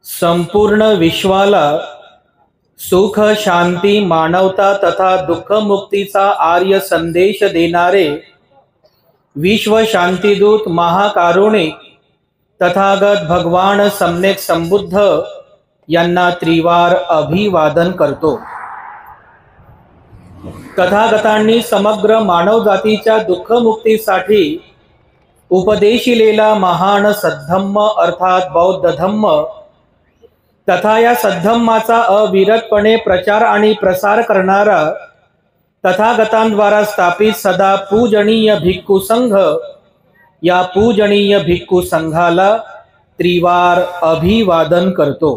संपूर्ण विश्वाला सुख शांती मानवता तथा दुःख मुक्तीचा आर्य संदेश देणारे विश्व शांतिदूत महाकारुणिक तथागत भगवान सम्यक संबुद्ध यांना त्रिवार अभिवादन करतो। तथागतांनी समग्र मानव जातीच्या दुःख मुक्तीसाठी उपदेशिलेला महान सद्धम्म अर्थात बौद्ध धम्म तथा या सद्धम्माचा अविरतपणे प्रचार आणि प्रसार करणारा तथागतांद्वारा स्थापित सदा पूजनीय भिक्खू संघ, या पूजनीय भिक्खू संघाला त्रिवार अभिवादन करतो।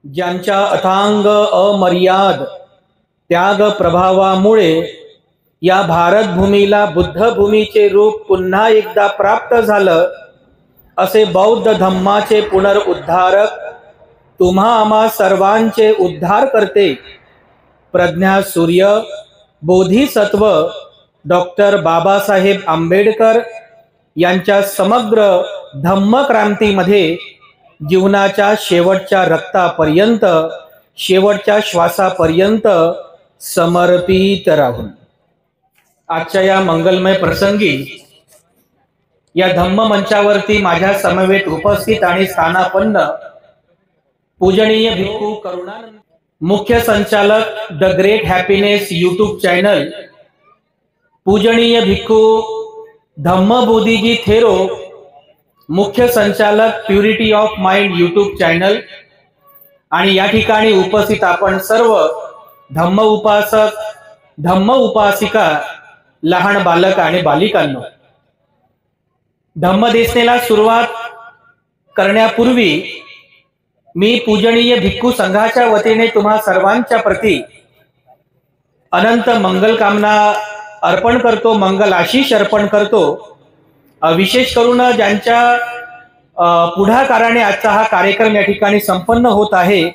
ज्यांच्या अथांग अमर्याद त्याग प्रभावामुळे या भारतभूमीला बुद्धभूमीचे रूप पुन्हा एकदा प्राप्त झालं, असे बौद्ध धम्माचे पुनरुद्धारक तुम्हा आम्हा सर्वांचे उद्धार करते प्रज्ञा सूर्य बोधिसत्व डॉक्टर बाबासाहेब आंबेडकर यांच्या समग्र धम्मक्रांतीमध्ये जीवनाच्या शेवटच्या रक्तापर्यंत शेवटच्या श्वासापर्यंत समर्पित राहून आजच्या या मंगलमय प्रसंगी या धम्म मंचावरती माझ्या समवेत उपस्थित आणि स्थानापन्न पूजनीय भिक्खू करुणानंद, मुख्य संचालक the great happiness YouTube channel, पूजनीय भिक्खू धम्मबोधीजी थेरो, मुख्य संचालक purity of mind YouTube channel, आणि या ठिकाणी उपस्थित आपण सर्व धम्म उपासक धम्म उपासिका, लहान बालक आणि बालिकांनो, धम्मदेशनेला सुरुवात करण्यापूर्वी मी पूजनीय भिक्खू संघाच्या वतीने तुम्हा सर्वांच्या प्रती अनंत मंगल कामना अर्पण करतो, मंगल आशीष अर्पण करतो। विशेष करून ज्यांच्या पुढाकाराने आजचा हा कार्यक्रम या ठिकाणी संपन्न होत आहे,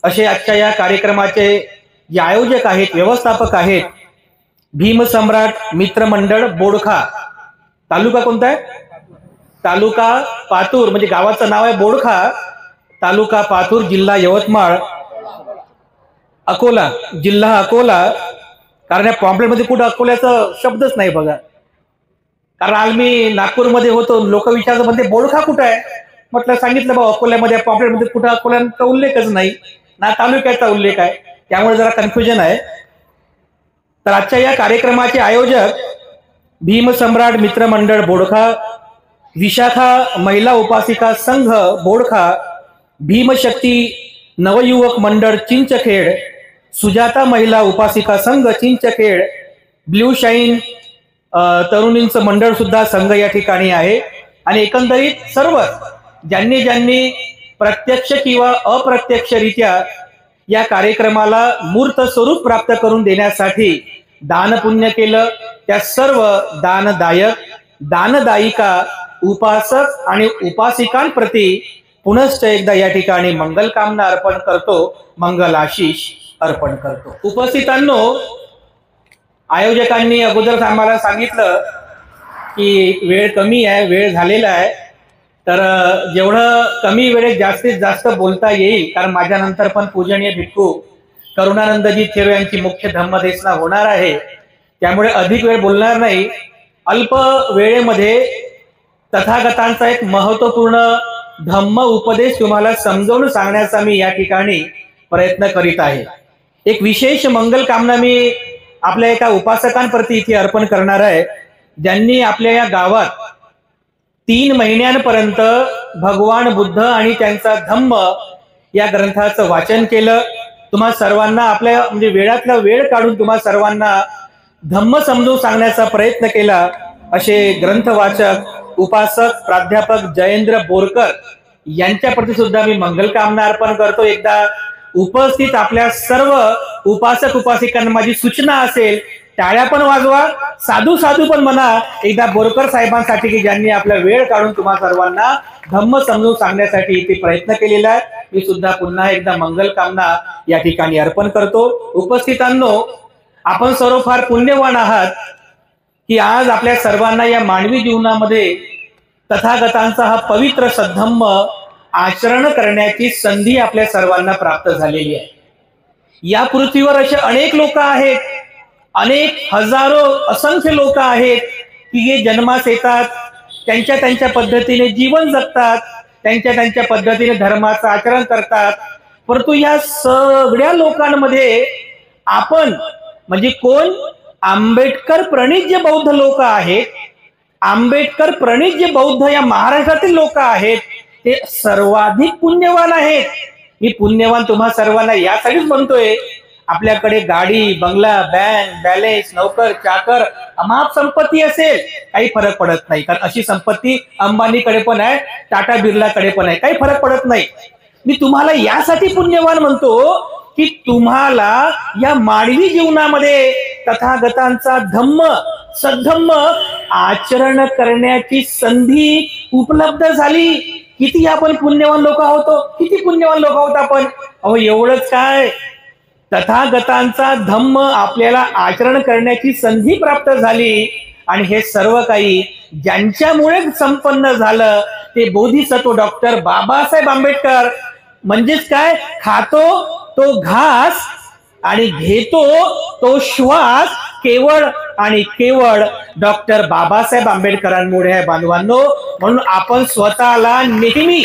असे आजच्या या कार्यक्रमाचे जे आयोजक आहेत, व्यवस्थापक आहेत, भीमसम्राट मित्रमंडळ बोडखा, तालुका कोणता आहे? तालुका पातूर, म्हणजे गावाचं नाव आहे बोडखा, तालुका पातूर, जिल्हा यवतमाळ, अकोला, जिल्हा अकोला। कारण या पॉम्पलेटमध्ये कुठं अकोल्याचा शब्दच नाही बघा। कारण आज मी नागपूरमध्ये होतो, लोक विचारत म्हणते बोडखा कुठं आहे, म्हटलं सांगितलं बा अकोल्यामध्ये, पॉम्पलेटमध्ये कुठं अकोल्याचा उल्लेखच नाही ना, तालुक्याचा उल्लेख आहे, त्यामुळे जरा कन्फ्युजन आहे। तर आजच्या या कार्यक्रमाचे आयोजक भीमसम्राट मित्रमंडळ बोडखा, विशाखा महिला उपासिका संघ बोडखा, भीमशक्ती नवयुवक मंडळ चिंचखेड, सुजाता महिला उपासिका संघ चिंचखेड, ब्ल्यू शाईन तरुणींचं मंडळ सुद्धा संघ या ठिकाणी आहे। आणि एकंदरीत सर्व ज्यांनी ज्यांनी प्रत्यक्ष किंवा अप्रत्यक्षरित्या या कार्यक्रमाला मूर्त स्वरूप प्राप्त करून देण्यासाठी दान पुण्य केलं, त्या सर्व दानदायक दानदायिका उपासक आणि उपासिकांप्रती पुनश्च एकदा या ठिकाणी मंगल कामना अर्पण करतो, मंगल आशीष अर्पण करतो। उपस्थितांनो, आयोजकांनी अगोदर आम्हाला सांगितलं की वेळ कमी आहे, वेळ झालेला आहे, तर जेवढं कमी वेळेत जास्तीत जास्त बोलता येईल, कारण माझ्यानंतर पण पूजनीय भिक्खू करुणानंदजी थेरो यांची मुख्य धम्मदेशना होणार आहे, त्यामुळे अधिक वेळ बोलणार नाही। अल्प वेळेमध्ये तथागतांचा एक महत्वपूर्ण धम्म उपदेश तुम्हाला समजावून सांगण्याचा मी या ठिकाणी प्रयत्न करीत आहे। एक विशेष मंगल कामना मी आपल्या एका उपासकांप्रती इथे अर्पण करणार आहे, ज्यांनी आपल्या या गावात 3 महिन्यांपर्यंत भगवान बुद्ध आणि त्यांचा धम्म या ग्रंथाचं वाचन केलं। तुम्हा सर्वांना आपल्या म्हणजे वेळातला वेळ काढून तुम्हा सर्वांना धम्म समजून सांगण्याचा प्रयत्न केला, असे ग्रंथवाचक उपासक प्राध्यापक जयेंद्र बोरकर यांच्याप्रती सुद्धा मी मंगल कामना अर्पण करतो। एकदा उपस्थित आपल्या सर्व उपासक उपासिकांना माझी सूचना असेल, टाळ्या पण वाजवा, साधू साधू पण म्हणा एकदा बोरकर साहेबांसाठी, की ज्यांनी आपला वेळ काढून तुम्हा सर्वांना धम्म समजून सांगण्यासाठी इथे प्रयत्न केलेला आहे। मी सुद्धा पुन्हा एकदा मंगल कामना या ठिकाणी अर्पण करतो। उपस्थितांनो, आपण सर्व फार पुण्यवान आहात की आज आपल्या सर्वांना या मानवी जीवनामध्ये तथागतांचा हा पवित्र सद्धम्म आचरण करण्याची संधी आपल्या सर्वांना प्राप्त झालेली आहे. या पृथ्वीवर असे अनेक लोक आहेत, अनेक हजारो असंख्य लोक आहेत की जे जन्मास येतात, त्यांच्या त्यांच्या पद्धतीने जीवन जगतात, त्यांच्या त्यांच्या पद्धतीने धर्माचं आचरण करतात. परंतु या सगळ्या लोकांमध्ये आपण म्हणजे कोण, आंबेडकर प्रणित जे बौद्ध लोक आहेत, आंबेडकर प्रणित जे बौद्ध या महाराष्ट्रातील लोक आहेत, ते सर्वाधिक पुण्यवान आहेत. मी पुण्यवान तुम्हा सर्वांना यासाठीच म्हणतोय, आपल्याकडे गाडी, बंगला, बँक बॅलेन्स, नोकर चाकर, अमाप संपत्ती असेल, काही फरक पडत नाही. कारण अशी संपत्ती अंबानीकडे पण आहे, टाटा बिर्लाकडे पण आहे, काही फरक पडत नाही. मी तुम्हाला यासाठी पुण्यवान म्हणतो की तुम्हाला या मानवी जीवनामध्ये तथागतांचा धम्म सद्धम्म आचरण करण्याची संधी उपलब्ध झाली. किती आपण पुण्यवान लोक आहोत, किती पुण्यवान लोक आहोत आपण. अहो एवढंच काय, तथागतांचा धम्म आपल्याला आचरण करण्याची संधी प्राप्त झाली. आणि हे सर्व काही ज्यांच्यामुळे संपन्न झालं ते बोधिसत्व डॉक्टर बाबासाहेब आंबेडकर. म्हणजेच काय, खातो तो घास आणि घेतो तो श्वास केवळ आणि केवळ डॉक्टर बाबासाहेब आंबेडकरांमुळे आहे बांधवांनो. म्हणून आपण स्वतःला नेहमी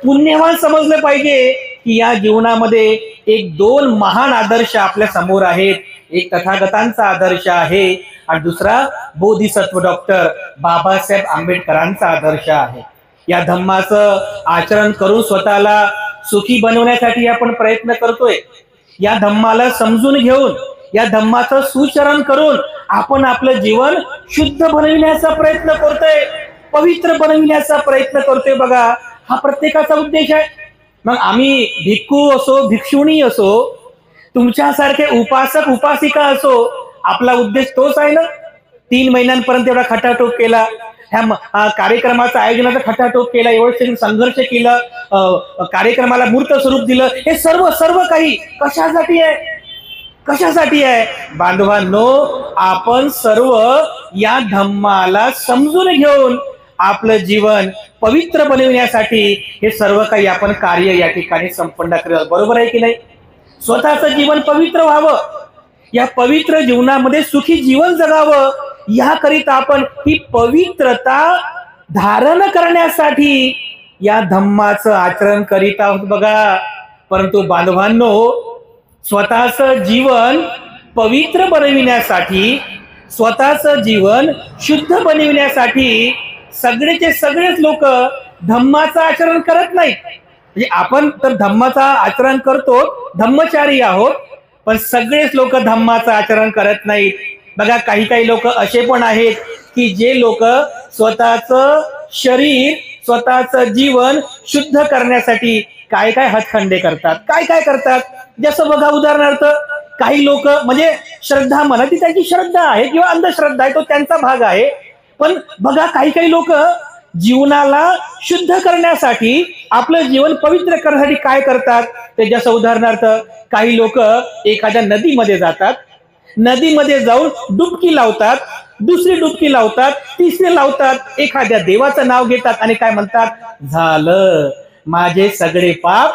पुण्यवान समजलं पाहिजे की या जीवनामध्ये एक दोन महान आदर्श आपल्या समोर आहेत. एक तथागतांचा आदर्श आहे आणि दुसरा बोधिसत्व डॉक्टर बाबासाहेब आंबेडकरांचा आदर्श आहे. या धम्माचं आचरण करून स्वतःला सुखी बनवण्यासाठी आपण प्रयत्न करतोय. या धम्माला समजून घेऊन, या धम्माचं सुचरण करून आपण आपलं जीवन शुद्ध बनविण्याचा प्रयत्न करतोय, पवित्र बनविण्याचा प्रयत्न करतोय. बघा, हा प्रत्येकाचा उद्देश आहे. मग आम्ही भिक्खू असो, भिक्षुणी असो, तुमच्यासारखे उपासक उपासिका असो, आपला उद्देश तोच आहे ना. 3 महिन्यांपर्यंत एवढा खटाटोप केला, ह्या कार्यक्रमाचं आयोजनाचा खटाटोप केला, एवढं संघर्ष केला, कार्यक्रमाला मूर्त स्वरूप दिलं. हे सर्व सर्व काही कशासाठी आहे, कशासाठी आहे बांधवांनो. आपण सर्व या धम्माला समजून घेऊन आपलं जीवन पवित्र बनविण्यासाठी हे सर्व काही आपण कार्य या ठिकाणी संपन्न करत. बरोबर आहे की नाही. स्वतःचं जीवन पवित्र व्हावं, या पवित्र जीवनामध्ये सुखी जीवन जगावं, याकरिता आपण ही पवित्रता धारण करण्यासाठी या धम्माचं आचरण करीत आहोत. बघा, परंतु बांधवांनो, स्वतःचं जीवन पवित्र बनविण्यासाठी, स्वतःचं जीवन शुद्ध बनविण्यासाठी सगळेचे सगळेच लोक धम्माचं आचरण करत नाहीत. म्हणजे आपण तर धम्माचं आचरण करतो, धम्मचारी आहोत, पण सगळेच लोक धम्माचं आचरण करत नाहीत. बघा, काही काही लोक असे पण आहेत की जे लोक स्वतःचं शरीर, स्वतःचं जीवन शुद्ध करण्यासाठी काय काय हथखंडे करतात, काय काय करतात. जसं बघा, उदाहरणार्थ काही लोक म्हणजे श्रद्धा म्हणा, ती त्यांची श्रद्धा आहे किंवा अंधश्रद्धा आहे, तो त्यांचा भाग आहे. पण बघा, काही काही लोक जीवनाला शुद्ध करण्यासाठी, आपलं जीवन पवित्र करण्यासाठी काय करतात. ते जसं उदाहरणार्थ काही लोक एखाद्या नदीमध्ये जातात, नदीमध्ये जाऊन डुबकी लावतात, दुसरी डुबकी लावतात, तिसरी लावतात, एखाद्या देवाचं नाव घेतात आणि काय म्हणतात, झालं माझे सगळे पाप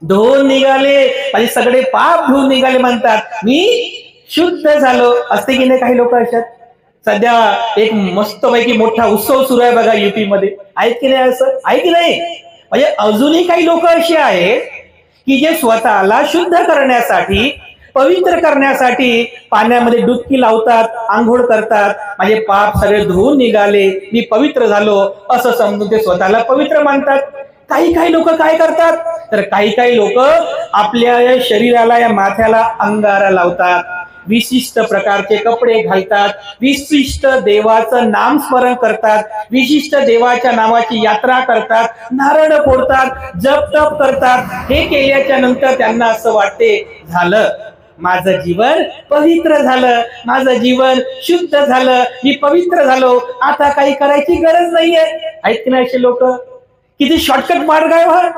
धुवून निघाले, माझे सगळे पाप धुवून निघाले म्हणतात, मी शुद्ध झालो. असते की नाही काही लोक अशात. सध्या एक मस्तपैकी मोठा उत्सव सुरू आहे बघा युपी मध्ये, आहेत की नाही, असं आहे की नाही. म्हणजे अजूनही काही लोक असे आहेत की जे स्वतःला शुद्ध करण्यासाठी, पवित्र करण्यासाठी पाण्यामध्ये डुबकी लावतात, आंघोळ करतात, माझे पाप सगळे धुवून निघाले, मी पवित्र झालो असं समजून ते स्वतःला पवित्र मानतात. काही काही लोक काय करतात, तर काही काही लोक आपल्या या शरीराला, या माथ्याला अंगारा लावतात, विशिष्ट प्रकारचे कपडे घालतात, विशिष्ट देवाचं नामस्मरण करतात, विशिष्ट देवाच्या नावाची यात्रा करतात, नारळ फोडतात, जप तप करतात. हे केल्याच्या नंतर त्यांना असं वाटते, झालं माझं जीवन पवित्र झालं, माझं जीवन शुद्ध झालं, मी पवित्र झालो, आता काही करायची गरज नाहीये. आहेत की नाही असे लोक. किती शॉर्टकट मार्ग आहे हा,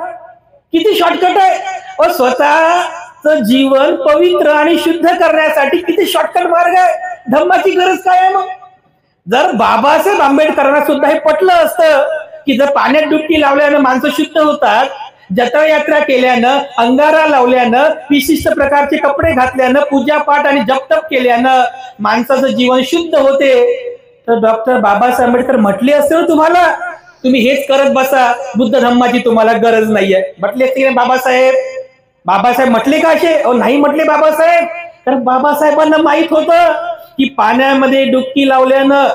किती शॉर्टकट आहे. स्वतःचं जीवन पवित्र आणि शुद्ध करण्यासाठी किती शॉर्टकट मार्ग आहे. धम्माची गरज काय आहे मग. जर बाबासाहेब आंबेडकरांना सुद्धा हे पटलं असतं की जर पाण्यात डुबकी लावल्यानं माणसं शुद्ध होतात, जत्रा यात्रा केल्यानं, अंगारा लावल्यानं, विशिष्ट प्रकारचे कपडे घातल्यानं, पूजापाठ आणि जपतप केल्यानं माणसाचं जीवन शुद्ध होते, तर डॉक्टर बाबासाहेब आंबेडकर म्हटले असते तुम्हाला तुम्ही हेच करत बसा, बुद्ध धम्माची तुम्हाला गरज नाहीये, म्हटले असते बाबासाहेब? बाबासाहेब म्हटले का असे? नाही म्हटले बाबासाहेब, कारण बाबासाहेबांना माहित होतं की पाण्यामध्ये डुबकी लावल्यानं,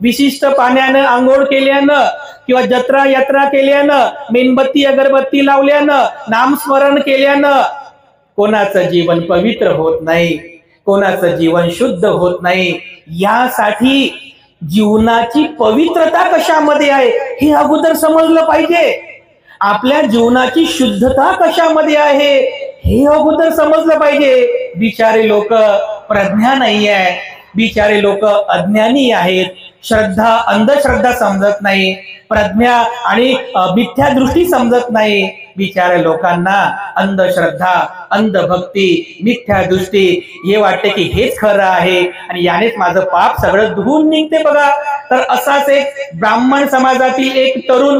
विशिष्ट पाण्यानं आंघोळ केल्यानं किंवा जत्रा यात्रा केल्यानं, मेणबत्ती अगरबत्ती लावल्यानं, नामस्मरण केल्यानं कोणाचं जीवन पवित्र होत नाही, कोणाचं जीवन शुद्ध होत नाही. यासाठी जीवनाची पवित्रता कशामध्ये आहे हे अगोदर समजलं पाहिजे. आपल्या जीवनाची शुद्धता कशामध्ये आहे हे अगोदर समजलं पाहिजे. बिचारे लोक प्रज्ञा नाही आहे, बिचारे लोक अज्ञानी आहेत, श्रद्धा अंधश्रद्धा समजत नाही, प्रज्ञा आणि मिथ्या दृष्टी समजत नाही. बिचाऱ्या लोकांना अंधश्रद्धा, अंधभक्ती, मिथ्या दृष्टी हे वाटते की हेच खरं आहे आणि यानेच माझं पाप सगळं धुवून निघते बघा. तर असाच एक ब्राह्मण समाजातील एक तरुण,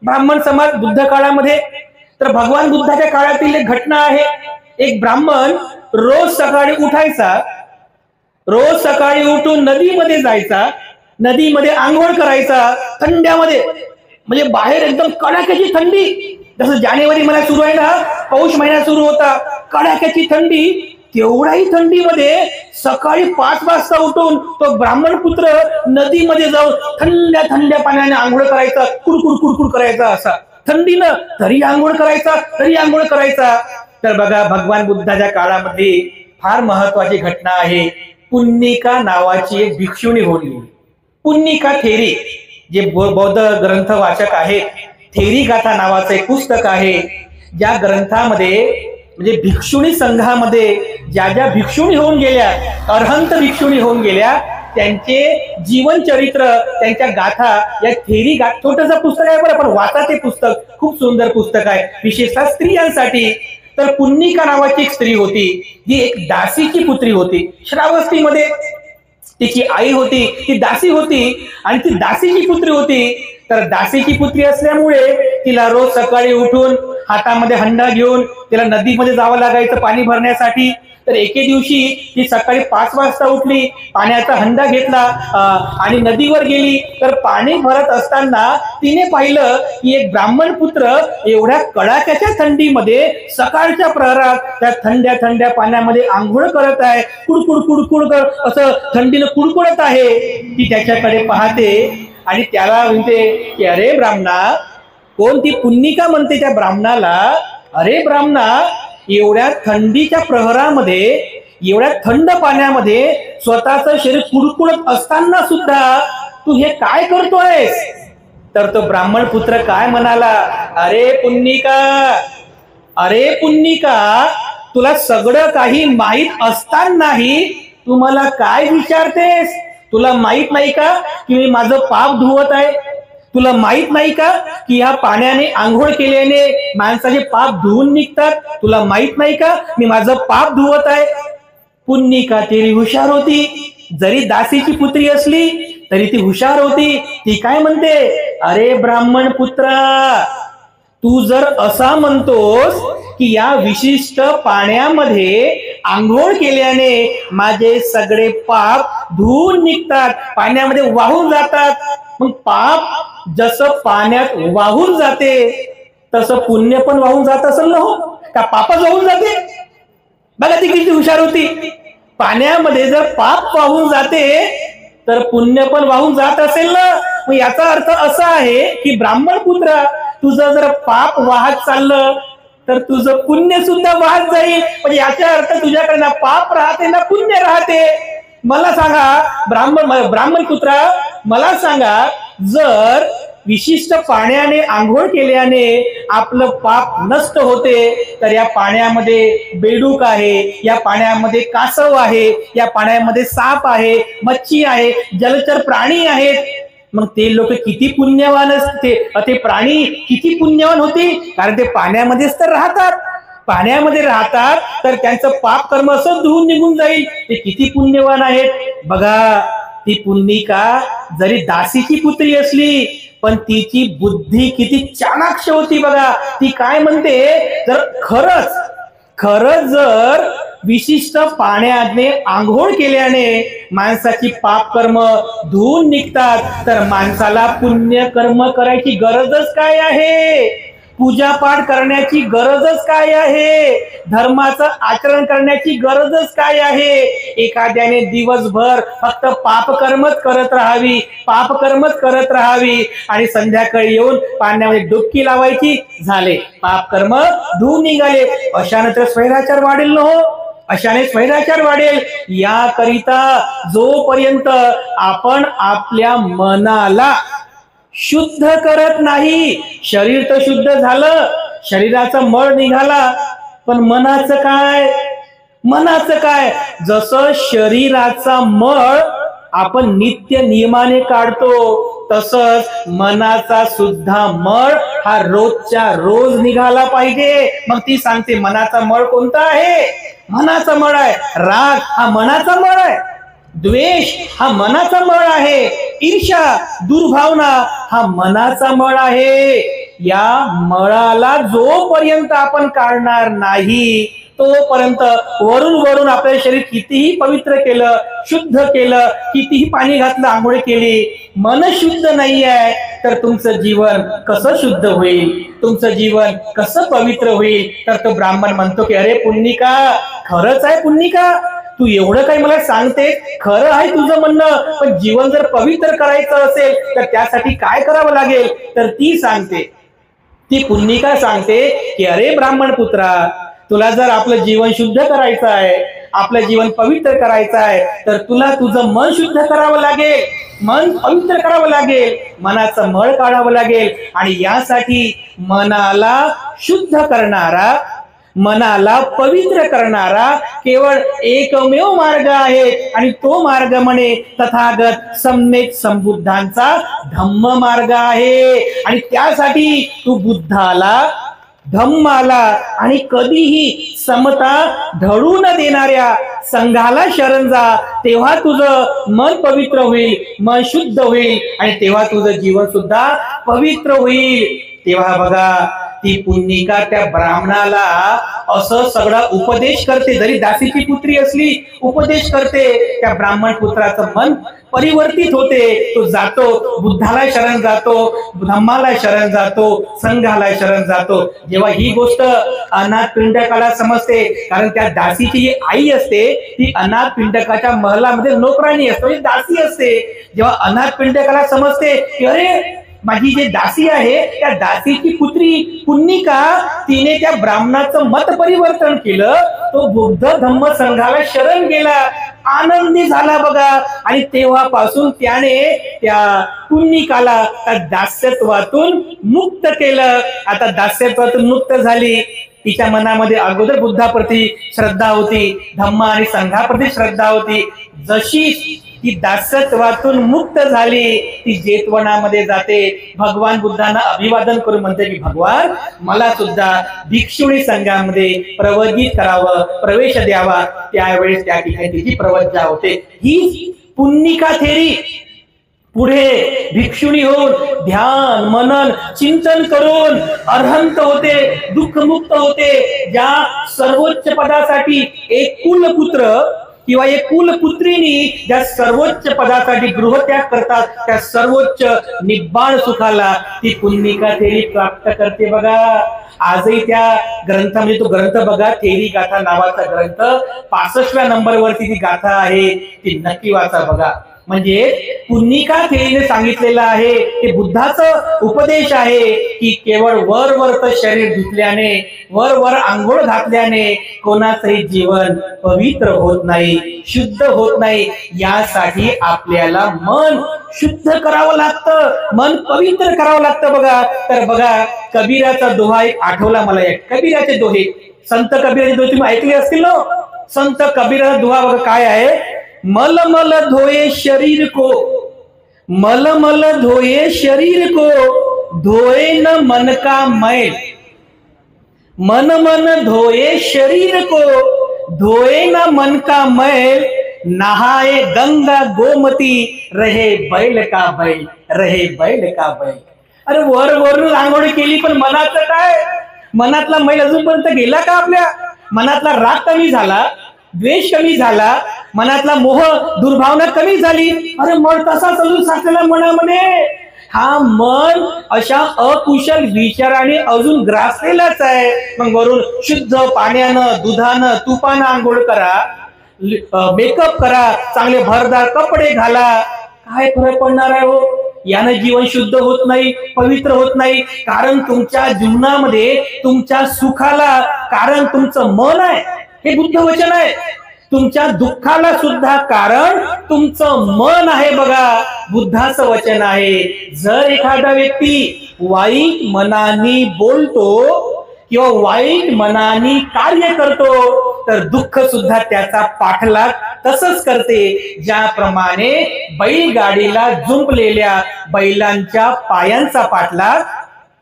ब्राह्मण समाज बुद्ध काळामध्ये, तर भगवान बुद्धाच्या काळातील एक घटना आहे. एक ब्राह्मण रोज सकाळी उठायचा, रोज सकाळी उठून नदीमध्ये जायचा, नदीमध्ये आंघोळ करायचा थंड्यामध्ये, म्हणजे बाहेर एकदम कडाक्याची थंडी, जसं जानेवारी महिना सुरू आहे ना, पौष महिना सुरू होता, कडाक्याची थंडी, तेवढ्याही थंडीमध्ये सकाळी 5 वाजता उठून तो ब्राह्मण पुत्र नदीमध्ये जाऊन थंड्या थंड्या पाण्याने आंघोळ करायचा, कुडकुड कुडकुड करायचा, असा थंडीनं तरी आंघोळ करायचा, तरी आंघोळ करायचा. तर बघा भगवान बुद्धाच्या काळामध्ये फार महत्वाची घटना आहे. पुन्निका नावाची एक भिक्षुणी होऊन गेली. पुन्निका थेरी, जे बौद्ध ग्रंथ वाचक आहेत, थेरी गाथा नावाचं एक पुस्तक आहे, ज्या ग्रंथामध्ये म्हणजे भिक्षुणी संघामध्ये ज्या ज्या भिक्षुणी होऊन गेल्या, अरहंत भिक्षुणी होऊन गेल्या, त्यांचे जीवन चरित्र, त्यांच्या गाथा, या थेरी गाथा, छोटंसं पुस्तक आहे बरं, पण वाचा ते पुस्तक, खूप सुंदर पुस्तक आहे, विशेषतः स्त्रियांसाठी. तर पुन्निका नावाची एक स्त्री होती, जी एक दासीची पुत्री होती. श्रावस्तीमध्ये तिची आई होती, ती दासी होती आणि ती दासीची पुत्री होती. तर दासीची पुत्री असल्यामुळे तिला रोज सकाळी उठून हातामध्ये हंडा घेऊन तिला नदीमध्ये जावं लागायचं पाणी भरण्यासाठी. तर एके दिवशी ती सकाळी 5 वाजता उठली, पाण्याचा हंडा घेतला आणि नदीवर गेली. तर पाणी भरत असताना तिने पाहिलं की एक ब्राह्मण पुत्र एवढ्या कडाक्याच्या थंडीमध्ये सकाळच्या प्रहरात त्या थंड्या थंड्या पाण्यामध्ये आंघोळ करत आहे, कुडकुड कुडकुड असं थंडीनं कुडकुडत आहे. ती त्याच्याकडे पाहते आणि त्याला म्हणते की अरे ब्राह्मणा, कोण? ती पुन्निका म्हणते त्या ब्राह्मणाला, अरे ब्राह्मणा, एवढ्या थंडीच्या प्रहरामध्ये, एवढ्या थंड पाण्यामध्ये स्वतःचं शरीर कुडकुडत असताना सुद्धा तू हे काय करतोयस? तर तो ब्राह्मण पुत्र काय म्हणाला, अरे पुन्निका, अरे पुन्निका, तुला सगळं काही माहित असतानाही तू मला काय विचारतेस? तुला माहित नाही का की मी माझं पाप धुवत आहे? तुला माहित नाही का की या पाण्याने आंघोळ केल्याने माणसाचे पाप धुवून निघतात? तुला माहित नाही का मी माझं पाप धुवत आहे? पुन्निका तेरी हुशार होती, जरी दासीची पुत्री असली तरी ती हुशार होती. ती काय म्हणते, अरे ब्राह्मण पुत्रा, तू जर असा म्हणतोस की या विशिष्ट पाण्यामध्ये आंघोळ केल्याने माझे सगळे पाप धुवून निघतात, पाण्यामध्ये वाहून जातात, मग पाप जसं पाण्यात वाहून जाते तसं पुण्य पण वाहून जात असेल ना? हो का पापच वाहून जाते? बघा ती किती हुशार होती. पाण्यामध्ये जर पाप वाहून जाते तर पुण्य पण वाहून जात असेल ना? मग याचा अर्थ असा आहे की ब्राह्मण पुत्रा, तुझं जर पाप वाहत चाललं तर तुझं पुण्य सुद्धा वाहत जाईल. म्हणजे याचा अर्थ तुझ्याकडे ना पाप राहते ना पुण्य राहते. मला सांगा ब्राह्मण पुत्रा, मला सांगा, जर विशिष्ट पाण्याने आंघोळ केल्याने आपलं पाप नष्ट होते तर या पाण्यामध्ये बेडूक आहे, या पाण्यामध्ये कासव आहे, या पाण्यामध्ये साप आहे, मच्छी आहे, जलचर प्राणी आहेत. मग ते लोक किती पुण्यवान असते, ते प्राणी किती पुण्यवान होते, कारण ते पाण्यामध्येच तर राहतात. पाण्यामध्ये राहतात तर त्यांचं पाप कर्म असं धुवून निघून जाईल. ते किती पुण्यवान आहेत बघा. ती पुन्निका जरी दासीची पुत्री असली पण तिची बुद्धी किती चाणाक्ष होती बघा. ती काय म्हणते, जर खरंच जर विशिष्ट पाण्याने आंघोळ केल्याने माणसाची पाप कर्म धुवून निघतात तर माणसाला पुण्य कर्म करायची गरजच काय आहे, पूजा पाठ करण्याची गरजच काय आहे, धर्माचं आचरण करण्याची गरजच काय आहे. एखाद्याने दिवसभर फक्त पापकर्मच करत राहावी आणि संध्याकाळी येऊन पाण्यामध्ये डुबकी लावायची, झाले पापकर्म धुवून निघाले. अशाने तर स्वैराचार वाढेल न हो, अशाने स्वैराचार वाढेल. याकरिता जोपर्यंत आपण आपल्या मनाला शुद्ध करत नाही, शरीर तर शुद्ध झालं, शरीराचा मळ निघाला, पण मनाचं काय? जसं शरीराचा मळ आपण नित्य नियमाने काढतो तसंच मनाचा सुद्धा मळ हा रोजच्या रोज निघाला पाहिजे. मग ती सांगते मनाचा मळ कोणता आहे, मनाचा मळ आहे राग, हा मनाचा मळ आहे, द्वेष हा मनाचा मळ आहे, ईर्ष्या दुर्भावना हा मनाचा मळ आहे. या मळाला जोपर्यंत आपण काढणार नाही तोपर्यंत वरून आपले शरीर कितीही पवित्र केलं, शुद्ध केलं, कितीही पाणी घातलं, आंघोळ केली, मन शुद्ध नाही आहे तर तुमचं जीवन कसं शुद्ध होईल, तुमचं जीवन कसं पवित्र होईल. तर तो ब्राह्मण म्हणतो की अरे पुन्निका, खरंच आहे पुन्निका, तू एवढं काही मला सांगते, खरं आहे तुझं म्हणणं, पण जीवन जर पवित्र करायचं असेल तर त्यासाठी काय करावं लागेल. तर ती पुन्निका सांगते की अरे ब्राह्मण पुत्रा, तुला जर आपलं जीवन शुद्ध करायचं आहे, आपलं जीवन पवित्र करायचं आहे तर तुला तुझं मन शुद्ध करावं लागेल, मन पवित्र करावं लागेल, मनाचं मळ काढावं लागेल. आणि यासाठी मनाला शुद्ध करणारा, मनाला पवित्र करणारा केवळ एकमेव मार्ग आहे आणि तो मार्ग म्हणे तथागत सम्यक संबुद्धांचा धम्म मार्ग आहे. आणि त्यासाठी तू बुद्धाला, धम्माला आणि कधीही समता ढळू न देणाऱ्या संघाला शरण जा, तेव्हा तुझं मन पवित्र होईल, मन शुद्ध होईल आणि तेव्हा तुझं जीवन सुद्धा पवित्र होईल. तेव्हा बघा ती पुन्निका त्या ब्राह्मणाला असं सगळा उपदेश करते, जरी दासीची पुत्री असली उपदेश करते. त्या ब्राह्मण पुत्राचं मन परिवर्तित होते, तो जातो, बुद्धाला शरण जातो, धम्माला शरण जातो, संघाला शरण जातो. जेव्हा ही गोष्ट अनाथ पिंडकाला समजते, कारण त्या दासीची जी आई असते ती अनाथ पिंडकाच्या महलामध्ये नोकराणी असते, दासी असते. जेव्हा अनाथ पिंडकाला समजते की अरे माझी जी दासी आहे त्या दासीची पुत्री पुन्निका, तिने त्या ब्राह्मणाचं मत परिवर्तन केलं, तो बुद्ध धम्म संघाला शरण गेला, आनंदी झाला बघा. आणि तेव्हापासून त्याने त्या पुन्निकाला त्या दास्यत्वातून मुक्त केलं. आता दास्यत्वातून मुक्त झाली, तिच्या मनामध्ये अगोदर बुद्धाप्रती श्रद्धा होती, धम्म आणि संघाप्रती श्रद्धा होती. जशी ती दास्यत्वातून मुक्त झाली, ती जेतवनामध्ये जाते, भगवान बुद्धांना अभिवादन करून म्हणते की भगवान, मला सुद्धा भिक्षुणी संघामध्ये प्रवर्गित करावं, प्रवेश द्यावा. त्यावेळेस त्या ठिकाणी तिची प्रवज्जा होते. ही पुन्निका थेरी पुढे भिक्षुणी होऊन ध्यान, मनन, चिंतन करून अरहंत होते, दुःखमुक्त होते. ज्या सर्वोच्च पदासाठी एक कुलपुत्र किंवा एक कुलपुत्रीनी ज्या सर्वोच्च पदासाठी गृहत्याग करतात, त्या सर्वोच्च निब्बाण सुखाला ती पुन्निका थेरी प्राप्त करते बघा. आजही त्या ग्रंथामध्ये तो ग्रंथ बघा, थेरी गाथा नावाचा ग्रंथ 65व्या नंबरवरती ती गाथा आहे, ती नक्की वाचा बघा. म्हणजे पुन्निका थेरीने सांगितलेलं आहे की बुद्धाचं उपदेश आहे की केवळ वरवरचं शरीर धुतल्याने, वर आंघोळ घातल्याने कोणाचंही जीवन पवित्र होत नाही, शुद्ध होत नाही. यासाठी आपल्याला मन शुद्ध करावं लागतं, मन पवित्र करावं लागतं बघा. तर बघा कबीराचा दोहा एक आठवला मला, एक कबीराचे दोहे, संत कबीराचे दोहे तुम्ही ऐकले असतील ना. संत कबीराचा दोहा बघा काय आहे, मल मल धोए शरीर को, मल मल धोए शरीर को, धोए न मन का मैल, मन मन धोए शरीर को, धोए न मन का मैल, नहाए गंगा गोमती, रहे बैल का बैल, रहे बैल का बैल. अरे वरून आंघोळ केली, पण मनाचं काय? मनातला मैल अजूनपर्यंत गेला का? आपल्या मनातला राग कमी झाला, द्वेष कमी झाला, मनातला मोह दुर्भावना कमी झाली. अरे मन तसा चालून साचलेला मनामध्ये, हा मन अशा अकुशल विचाराने अजून ग्रासलेलाच आहे. मग वरून शुद्ध पाण्यानं, दुधानं, तुपानं आंघोळ करा, मेकअप करा, चांगले भरदार कपडे घाला, काय फरक पडणार आहे हो? यानं जीवन शुद्ध होत नाही, पवित्र होत नाही. कारण तुमच्या जीवनामध्ये तुमच्या सुखाला कारण तुमचं मन आहे, हे बुद्ध वचन आहे. तुमच्या दुःखाला सुद्धा कारण तुमचं मन आहे. बघा, बुद्धाचं वचन आहे. जर एखादा व्यक्ती वाईट मनाने बोलतो किंवा वाईट मनाने कार्य करतो, तर दुःख सुद्धा त्याचा पाठलाग तसंच करते. ज्याप्रमाणे बैलगाडीला जुंपलेल्या बैलांच्या पायांचा पाठलाग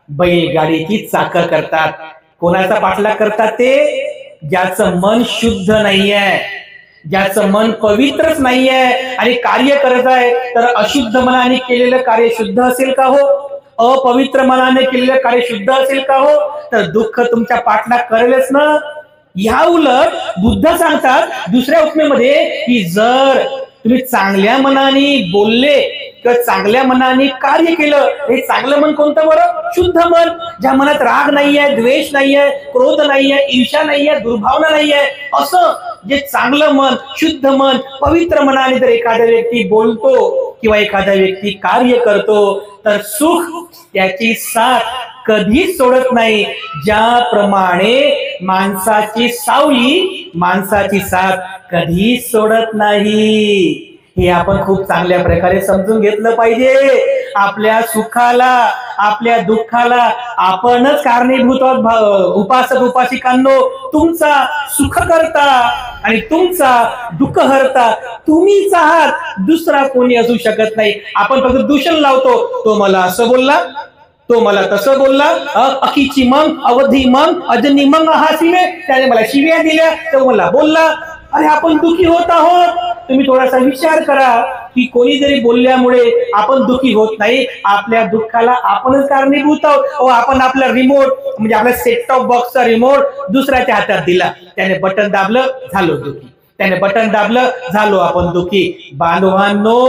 बैलगाडीची चाकं करतात. कोणाचा पाठलाग करतात? ते ज्याचं मन शुद्ध नाहीये, ज्याचं मन पवित्रच नाहीये आणि कार्य करत आहे. तर अशुद्ध मनाने केलेलं कार्य शुद्ध असेल का हो? अपवित्र मनाने केलेलं कार्य शुद्ध असेल का हो? तर दुःख तुमच्या पाठलाग करेलच ना. ह्या उलट बुद्ध सांगतात दुसऱ्या उपमेमध्ये की जर तुम्ही चांगल्या मनाने बोलले किंवा चांगल्या मनाने कार्य केलं, हे चांगलं मन कोणतं बरं? शुद्ध मन. ज्या मनात राग नाहीये, द्वेष नाहीये, क्रोध नाहीये, ईर्ष्या नाहीये, दुर्भावना नाहीये, असं जे चांगलं मन, शुद्ध मन, पवित्र मनाने जर एखादा व्यक्ती बोलतो किंवा एखादा व्यक्ती कार्य करतो, तर सुख त्याची साथ कधीच सोडत नाही. ज्याप्रमाणे माणसाची सावली माणसाची साथ कधीच सोडत नाही. हे आपण खूप चांगल्या प्रकारे समजून घेतलं पाहिजे. आपल्या सुखाला, आपल्या दुःखाला आपणच कारणीभूत आहोत. उपासक उपासिकांनो, तुमचा सुख करता आणि तुमचा दुःख हरता तुम्हीच आहात, दुसरा कोणी असू शकत नाही. आपण फक्त दूषण लावतो, तो मला असं बोलला, तो मला तसं बोलला, अकीची मग, अवधी मग, अजनी मग हासिले, त्याने मला शिव्या दिल्या, तो मला बोलला. अरे आपण दुःखी होत आहोत. तुम्ही थोडासा विचार करा की कोणी जरी बोलल्यामुळे आपण दुःखी होत नाही. आपल्या दुःखाला आपणच कारणीभूत आहोत. आपण आपला रिमोट म्हणजे आपल्या सेट टॉप बॉक्सचा रिमोट दुसऱ्याच्या हातात दिला, त्याने बटन दाबलं, झालो दुःखी. त्याने बटन दाबलं, झालो आपण दुःखी. बांधवांनो,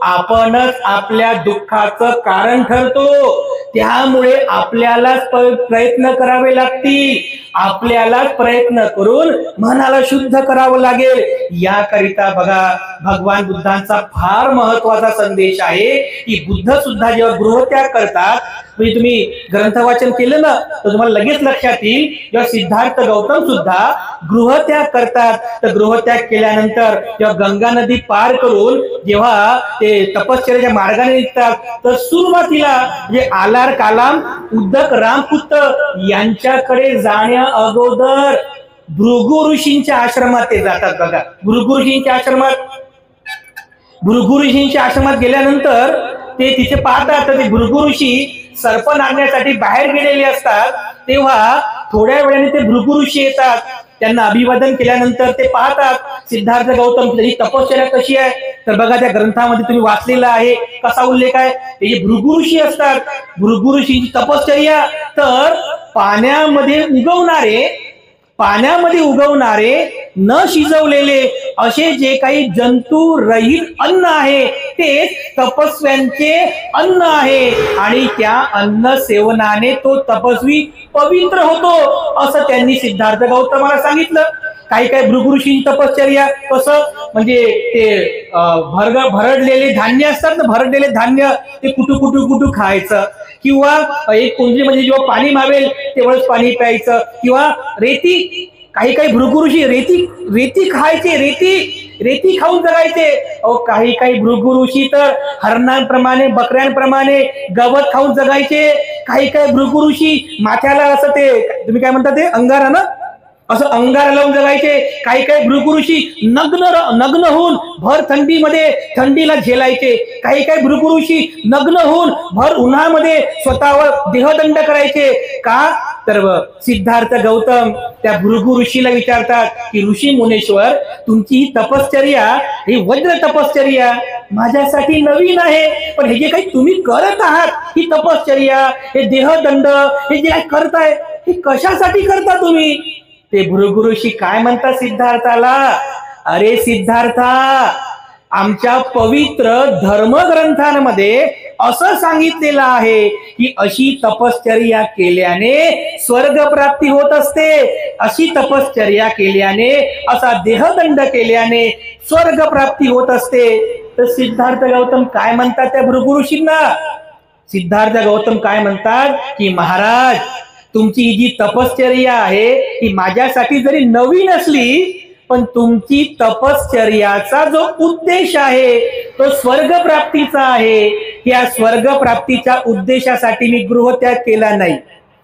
आपणच आपल्या दुःखाचं कारण ठरतो. त्यामुळे आपल्यालाच प्रयत्न करावे लागतील. आपल्यालाच प्रयत्न करून मनाला शुद्ध करावं लागेल. याकरिता बघा, भगवान बुद्धांचा फार महत्वाचा संदेश आहे की बुद्ध सुद्धा जेव्हा गृहत्याग करतात, म्हणजे तुम्ही ग्रंथ वाचन केलं ना, तर तुम्हाला लगेच लक्षात येईल. जेव्हा सिद्धार्थ गौतम सुद्धा गृहत्याग करतात, तर गृहत्याग केल्यानंतर जेव्हा गंगा नदी पार करून जेव्हा ते तपश्चर्याच्या मार्गाने निघतात, तर सुरुवातीला जे आलार कालाम, उद्दक रामपुत्र यांच्याकडे जाण्या अगोदर भृगु ऋषींच्या आश्रमात ते जातात. बघा, भृगु ऋषींच्या आश्रमात गेल्यानंतर ते तिथे पाहतात, तर ते भृगु ऋषी सर्प नांगण्यासाठी बाहेर गेलेले असतात. तेव्हा थोड्या वेळाने ते भृगु ऋषी येतात. त्यांना अभिवादन केल्यानंतर ते पाहतात सिद्धार्थ गौतम ही तपश्चर्या कशी आहे. तर बघा, त्या ग्रंथामध्ये तुम्ही वाचलेला आहे, कसा उल्लेख आहे. ते जे भृगु ऋषी असतात, भृगु ऋषींची तपश्चर्या, तर पाण्यामध्ये उगवणारे न शिजवलेले असे जे काही जंतू रहित अन्न आहे, ते तपस्व्यांचे अन्न आहे. आणि त्या अन्न सेवनाने तो तपस्वी पवित्र होतो, असं त्यांनी सिद्धार्थ गौतमाला सांगितलं. काही काही भृगु ऋषींची तपश्चर्या कसं, म्हणजे ते भरडलेले धान्य असतात ना, भरडलेले धान्य ते कुटू खायचं, किंवा एक कुंजी म्हणजे जेव्हा पाणी मावेल तेवढंच पाणी प्यायचं, किंवा रेती, काही काही भृगु ऋषी रेती खायचे, रेती खाऊन जगायचे. काही काही भृगु ऋषी तर हरणांप्रमाणे, बकऱ्यांप्रमाणे गवत खाऊन जगायचे. काही काही भृगु ऋषी माथ्याला असं ते तुम्ही काय म्हणता ते अंगारा ना, असं अंगारा लावून जगायचे. काही काही भृगु ऋषी नग्न होऊन भर थंडीमध्ये थंडीला झेलायचे. काही काही भृगु ऋषी नग्न होऊन भर उन्हामध्ये स्वतःवर देहदंड करायचे. का? तर सिद्धार्थ गौतम त्या भृगु ऋषीला विचारतात की ऋषी मुनेश्वर, तुमची ही तपश्चर्या, ही वज्र तपश्चर्या माझ्यासाठी नवीन आहे, पण हे जे काही तुम्ही करत आहात, ही तपश्चर्या, हे देहदंड, हे जे काही करताय, हे कशासाठी करता तुम्ही? ते भृगु ऋषी काय म्हणतात सिद्धार्थाला, अरे सिद्धार्था, आमच्या पवित्र धर्मग्रंथांमध्ये असं सांगितलेलं आहे की अशी तपश्चर्या केल्याने स्वर्ग प्राप्ती होत असते, अशी तपश्चर्या केल्याने, असा देहदंड केल्याने स्वर्ग प्राप्ती होत असते. तर सिद्धार्थ गौतम काय म्हणतात त्या भृगु ऋषींना? सिद्धार्थ गौतम काय म्हणतात की महाराज, तुमची ही जी तपश्चर्या आहे ही माझ्यासाठी जरी नवीन असली, पण तुमची तपश्चर्याचा जो उद्देश आहे तो स्वर्ग प्राप्तीचा आहे. या स्वर्ग प्राप्तीच्या उद्देशासाठी मी गृहत्याग केला नाही.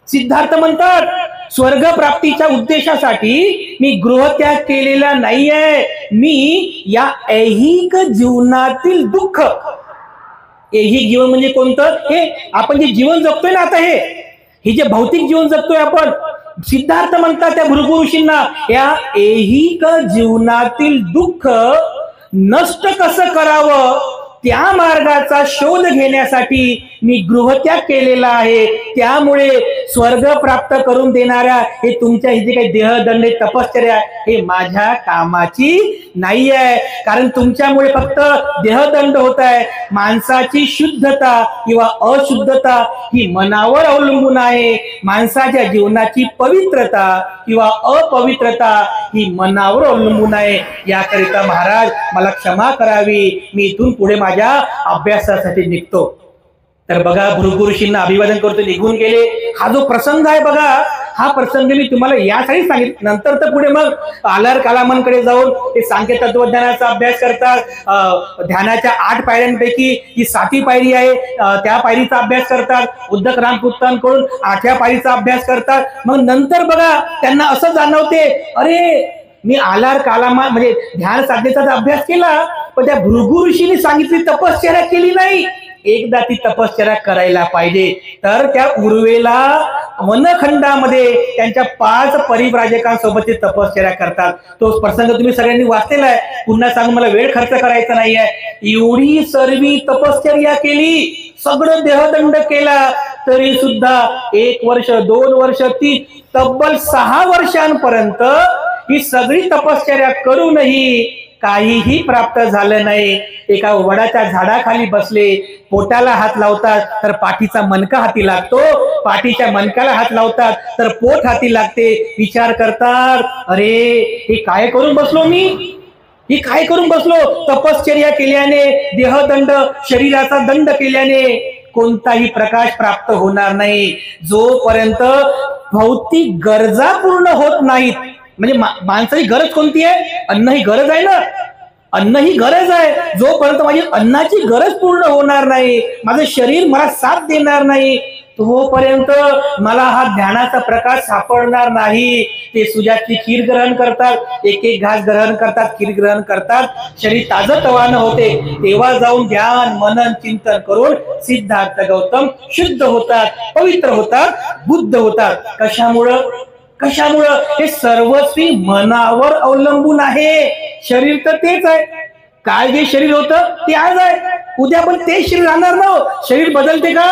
सिद्धार्थ म्हणतात, स्वर्ग प्राप्तीच्या उद्देशासाठी मी गृहत्याग केलेला नाहीये. मी या ऐहिक जीवनातील दुःख, ऐहिक जीवन म्हणजे कोणतं? हे आपण जे जीवन जगतोय ना आता, हे जे भौतिक जीवन जगतोय आपण, सिद्धार्थ म्हणतात त्या भृगु ऋषींना, या ऐहिक जीवनातील दुःख नष्ट कसं करावं त्या मार्गाचा शोध घेण्यासाठी मी गृहत्याग केलेला आहे. त्यामुळे स्वर्ग प्राप्त करून देणाऱ्या हे तुमच्या हे जे काही देहदंड, तपश्चर्या, हे माझ्या कामाची नाही आहे. कारण तुमच्यामुळे फक्त देहदंड होत आहे. माणसाची शुद्धता किंवा अशुद्धता ही मनावर अवलंबून आहे. माणसाच्या जीवनाची पवित्रता किंवा अपवित्रता ही मनावर अवलंबून आहे. याकरिता महाराज मला क्षमा करावी, मी इथून पुढे माझ्या अभ्यासासाठी निघतो. तर बघा, भृगु ऋषींना अभिवादन करतो, निघून गेले. हा जो प्रसंग आहे बघा, हा प्रसंग मी तुम्हाला यासाठी सांगितलं. नंतर तर पुढे मग आलार कालामांकडे जाऊन ते सांख्य तत्वज्ञानाचा अभ्यास करतात. ध्यानाच्या 8 पायऱ्यांपैकी ही 7वी पायरी आहे, त्या पायरीचा अभ्यास करतात. उद्धक रामपुत्तांकडून 8व्या पायरीचा अभ्यास करतात. मग नंतर बघा त्यांना असं जाणवते, अरे मी आलार कालामा म्हणजे ध्यान साधनेचा अभ्यास केला, पण त्या भृगु ऋषीने सांगितली तपश्चर्या केली नाही. एकदा ती तपश्चर्या करायला पाहिजे. तर त्या उर्वेला वनखंडामध्ये त्यांच्या 5 परिव्राजकांसोबत ते तपश्चर्या करतात. तो प्रसंग तुम्ही सगळ्यांनी वाचलेला आहे, पुन्हा सांगून मला वेळ खर्च करायचा नाहीये. एवढी सर्वी तपश्चर्या केली, सगळं देहदंड केला, तरी सुद्धा 1 वर्ष, 2 वर्ष, ती तब्बल 6 वर्षांपर्यंत ही सगळी तपश्चर्या करूनही काहीही प्राप्त झालं नाही. एका वडाच्या झाडाखाली बसले, पोटाला हात लावतात तर पाठीचा मणका हाती लागतो, पाठीच्या मणक्याला हात लावतात तर पोट हाती लागते. विचार करतात, अरे हे काय करून बसलो मी, ही काय करून बसलो. तपश्चर्या केल्याने, देहदंड, शरीराचा दंड केल्याने कोणताही प्रकाश प्राप्त होणार नाही. जोपर्यंत भौतिक गरजा पूर्ण होत नाहीत, म्हणजे माणसाची गरज कोणती आहे? अन्न ही गरज आहे ना, अन्न ही गरज आहे. जोपर्यंत माझी अन्नाची गरज पूर्ण होणार नाही, माझं शरीर मला साथ देणार नाही, तोपर्यंत मला हा ध्यानाचा प्रकाश सापडणार नाही. ते सुजाची खीर ग्रहण करतात, एक एक घास ग्रहण करतात, खीर ग्रहण करतात, शरीर ताजतवानं होते. तेव्हा जाऊन ध्यान, मनन, चिंतन करून सिद्धार्थ गौतम शुद्ध होतात, पवित्र होतात, बुद्ध होतात. कशामुळं? कशामुळं? हे सर्वस्वी मनावर अवलंबून आहे. शरीर तर तेच आहे, काय जे शरीर होतं ते आज आहे, उद्या पण तेच शरीर राहणार ना. शरीर बदलते का?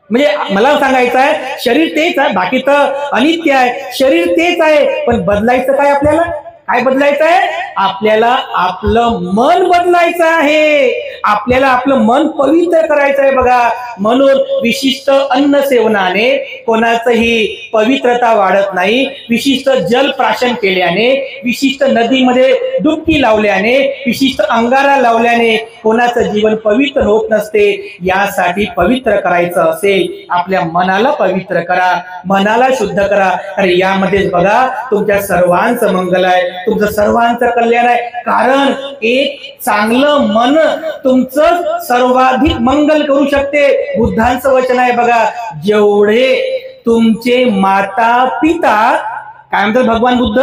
म्हणजे मला सांगायचं आहे, शरीर तेच आहे, बाकी तर अनित्य आहे. शरीर तेच आहे, पण बदलायचं काय? आपल्याला काय बदलायचं आहे? आपल्याला आपलं मन बदलायचं आहे. आपल्याला आपलं मन पवित्र करायचं आहे. बघा, म्हणून विशिष्ट अन्न सेवनाने कोणाचंही पवित्रता वाढत नाही. विशिष्ट जल प्राशन केल्याने, विशिष्ट नदीमध्ये डुबकी लावल्याने, विशिष्ट अंगारा लावल्याने कोणाचं जीवन पवित्र होत नसते. यासाठी पवित्र करायचं असेल, आपल्या मनाला पवित्र करा, मनाला शुद्ध करा. अरे यामध्येच बघा तुमच्या सर्वांचं मंगल आहे, तुमचं सर्वांचं कल्याण आहे. कारण एक चांगलं मन तुमचं सर्वाधिक मंगल करू शकते. बुद्धांचं वचन आहे बघा, जेवढे तुमचे माता पिता, काय म्हणतात भगवान बुद्ध,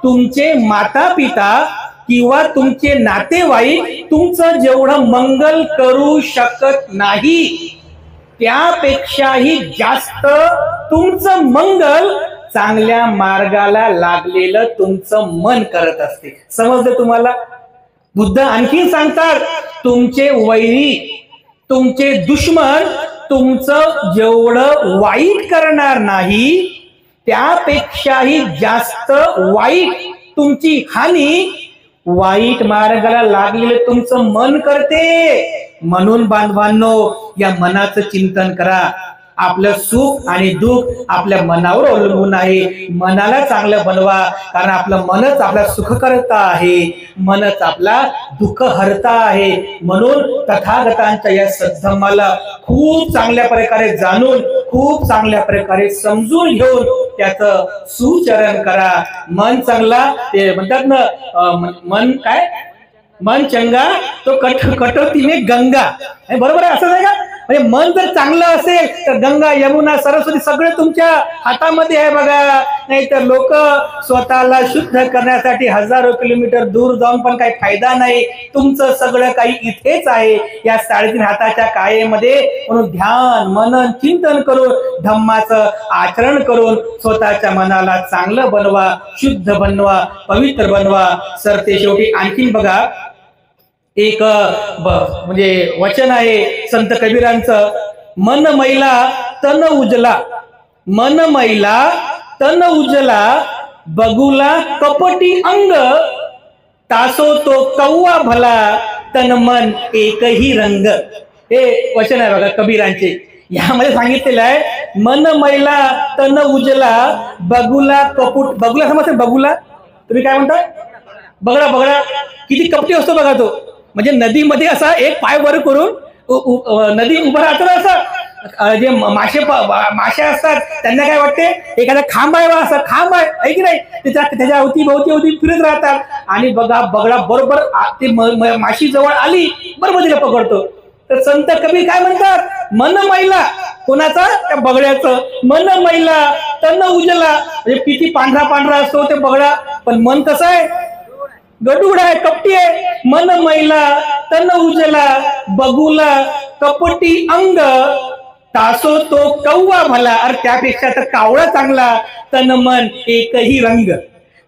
तुमचे माता पिता किंवा तुमचे नातेवाईक तुमचं जेवढं मंगल करू शकत नाही, त्यापेक्षाही जास्त तुमचं सुमंगल चांगल्या मार्गाला लागलेलं तुमचं मन करत असते. समजलं तुम्हाला? बुद्ध आणखी सांगतात, तुमचे वैरी, तुमचे दुश्मन तुमचं जेवढं वाईट करणार नाही त्यापेक्षाही जास्त वाईट तुमची हानी वाईट मार्गाला लागलेले तुमचं मन करते. म्हणून बांधवांनो, या मनाचं चिंतन करा. आपलं सुख आणि दुःख आपल्या मनावर अवलंबून आहे. मनाला चांगलं बनवा, कारण आपलं मनच आपला सुखकर्ता आहे, मनच आपला दुःख हरता आहे. म्हणून तथागतांच्या या सद्धम्माला खूप चांगल्या प्रकारे जाणून, खूप चांगल्या प्रकारे समजून घेऊन त्याचं सुचरण करा. मन चांगला, ते म्हणतात ना, मन काय, मन चंगा तो कटोतीने गंगा. बरोबर आहे, असं नाही का? म्हणजे मन जर चांगलं असेल तर गंगा, यमुना, सरस्वती सगळे तुमच्या हातामध्ये आहे बघा. नाही तर लोक स्वतःला शुद्ध करण्यासाठी हजारो किलोमीटर दूर जाऊन पण काही फायदा नाही. तुमचं सगळं काही इथेच आहे, या 3.5 हाताच्या कायेमध्ये. म्हणून ध्यान, मनन, चिंतन करून, धम्माचं आचरण करून स्वतःच्या मनाला चांगलं बनवा, शुद्ध बनवा, पवित्र बनवा. सरते शेवटी आणखीन बघा, एक म्हणजे वचन आहे संत कबीरांचं, मन मैला तन उजला, मन मैला तन उजला, बगुला कपटी अंग, तासो तो कौवा भला, तन मन एकही रंग. हे वचन आहे बघा कबीरांचे. यामध्ये सांगितलेलं आहे, मन मैला तन उजला, बगुला कपूट. बगुला समजते? बगुला तुम्ही काय म्हणता? बगडा. बगडा किती कपटी असतो बघा तो. म्हणजे नदीमध्ये असा एक पाय वर करून नदी उभं राहतं. असं जे मासे असतात त्यांना काय वाटते, एखादा खांब आहे, असा खांब आहे की नाही, त्याच्या अवती फिरत राहतात. आणि बघा, बगडा बरोबर ते माशी जवळ आली, बरोबर तिला पकडतो. तर संत कबीर काय म्हणतात, मन मैला, कोणाचा? त्या बगड्याचं. मन मैला तन उजला, म्हणजे किती पांढरा पांढरा असतो ते बगडा, पण मन कसं आहे? गडूड आहे, कपटी आहे. मन मैला तन उजला, बगुला कपटी अंग, तासो तो कौवा भला. अरे त्यापेक्षा तर कावळा चांगला. तन मन एकही रंग,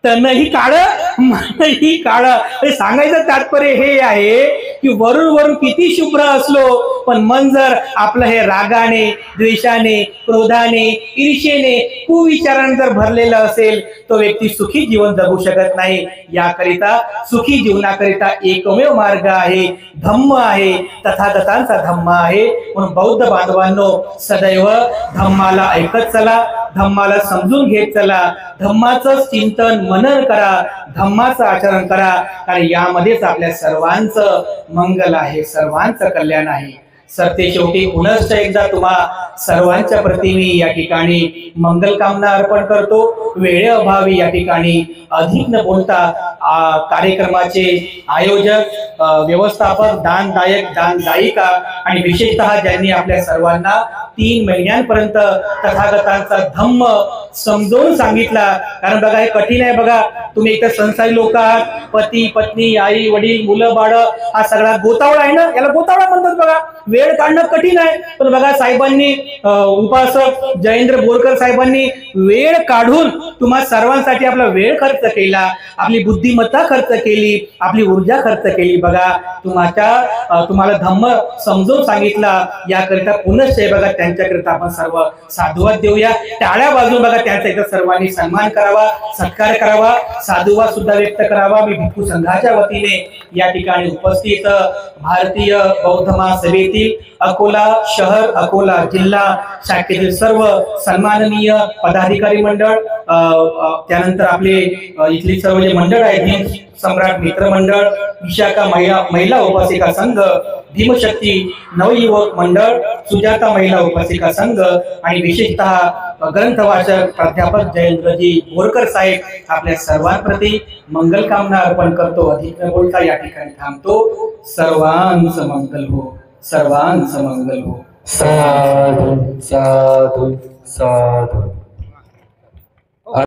तनही काळ, मनही काळ. सांगायचं तात्पर्य हे आहे की वरून किती शुभ्र असलो, पण मन जर आपलं हे रागाने, द्वेषाने, क्रोधाने, ईर्षेने, कुविचाराने जर भरलेलं असेल, तो व्यक्ती सुखी जीवन जगू शकत नाही. याकरिता सुखी जीवनाकरिता एकमेव मार्ग आहे, धम्म आहे, तथागतांचा धम्म आहे. म्हणून बौद्ध बांधवांनो, सदैव धम्माला ऐकत चला, धम्माला समजून घेत चला, धम्माचं चिंतन मनन करा, धम्माचं आचरण करा. कारण यामध्येच आपल्या सर्वांचं मंगल आहे, सर्वांचं कल्याण आहे. सरते शेवटी पुनश्च एकदा तुम्हा सर्वांच्या प्रती मी या ठिकाणी मंगल कामना अर्पण करतो. वेळेअभावी या ठिकाणी अधिक न बोलता कार्यक्रमाचे आयोजक, व्यवस्थापक, दानदायक, दानदायिका आणि विशेषतः ज्यांनी आपल्या सर्वांना 3 महिन्यांपर्यंत तथागतांचा धम्म समजावून सांगितला. कारण बघा, हे कठीण आहे बघा. तुम्ही इतर संसारी लोक आहात, पती पत्नी, आई वडील, मुलं बाळ, हा सगळा गोतावळा आहे ना, याला गोतावळा म्हणतात बघा. वेळ काढणं कठीण आहे, पण बघा साहेबांनी, उपासक जयेंद्र बोरकर साहेबांनी वेळ काढून तुम्हा सर्वांसाठी आपला वेळ खर्च केला, आपली बुद्धिमत्ता खर्च केली, आपली ऊर्जा खर्च केली. बघा, तुम्हाला धम्म समजून सांगितला. याकरिता पुनश्च बघा, त्यांच्याकरिता आपण सर्व साधुवाद देऊया. टाळ्या वाजवून बघा त्यांचा इथं सर्वांनी सन्मान करावा, सत्कार करावा, साधुवाद सुद्धा व्यक्त करावा. मी भिक्खू संघाच्या वतीने या ठिकाणी उपस्थित भारतीय बौद्ध महासभेतील अकोला शहर, अकोला जिल्हा शाखेतील सर्व सन्माननीय पदाधिकारी मंडळ, त्यानंतर आपले इथली सर्व जे मंडळ आहेत, सम्राट मित्र मंडळ, विशाखा महिला उपासिका संघ, भीमशक्ती नवयुवक मंडळ, सुजाता महिला उपासिका संघ आणि विशेषतः ग्रंथवाचक प्राध्यापक जयेंद्रजी बोरकर साहेब, आपल्या सर्वांप्रती मंगल कामना अर्पण करतो. अधिक न बोलता या ठिकाणी थांबतो. सर्वांचं मंगल हो, सर्वांचं मंगल हो. साधु साधु साधु.